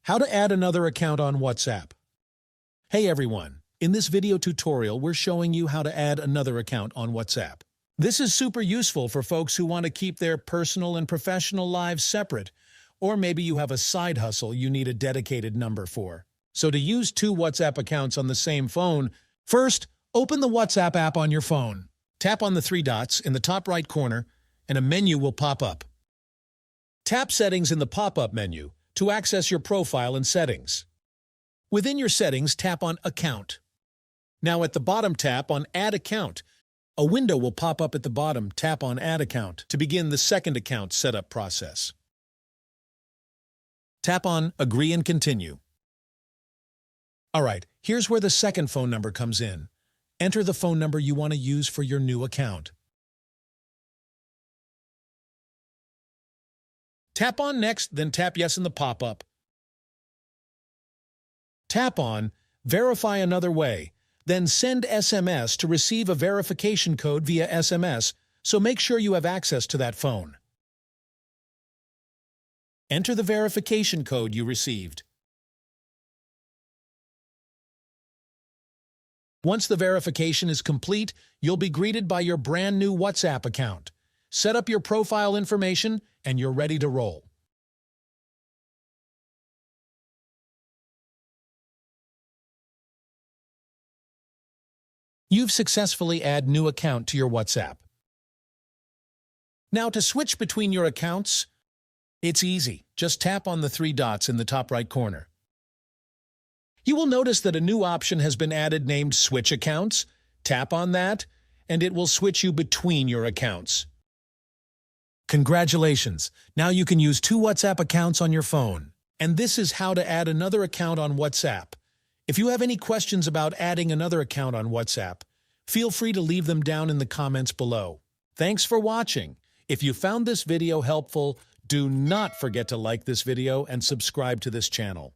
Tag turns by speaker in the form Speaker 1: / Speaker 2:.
Speaker 1: How to add another account on WhatsApp. Hey everyone, in this video tutorial we're showing you how to add another account on WhatsApp. This is super useful for folks who want to keep their personal and professional lives separate, or maybe you have a side hustle you need a dedicated number for. So to use two WhatsApp accounts on the same phone, first, open the WhatsApp app on your phone. Tap on the three dots in the top right corner and a menu will pop up. Tap Settings in the pop-up menu to access your profile and settings. Within your settings, tap on Account. Now at the bottom, tap on Add Account. A window will pop up at the bottom. Tap on Add Account to begin the second account setup process. Tap on Agree and Continue. Alright, here's where the second phone number comes in. Enter the phone number you want to use for your new account. Tap on Next, then tap Yes in the pop-up. Tap on Verify Another Way, then send SMS to receive a verification code via SMS, so make sure you have access to that phone. Enter the verification code you received. Once the verification is complete, you'll be greeted by your brand new WhatsApp account. Set up your profile information and you're ready to roll. You've successfully added new account to your WhatsApp. Now to switch between your accounts, it's easy. Just tap on the three dots in the top right corner. You will notice that a new option has been added named Switch Accounts. Tap on that, and it will switch you between your accounts. Congratulations! Now you can use two WhatsApp accounts on your phone. And this is how to add another account on WhatsApp. If you have any questions about adding another account on WhatsApp, feel free to leave them down in the comments below. Thanks for watching. If you found this video helpful, do not forget to like this video and subscribe to this channel.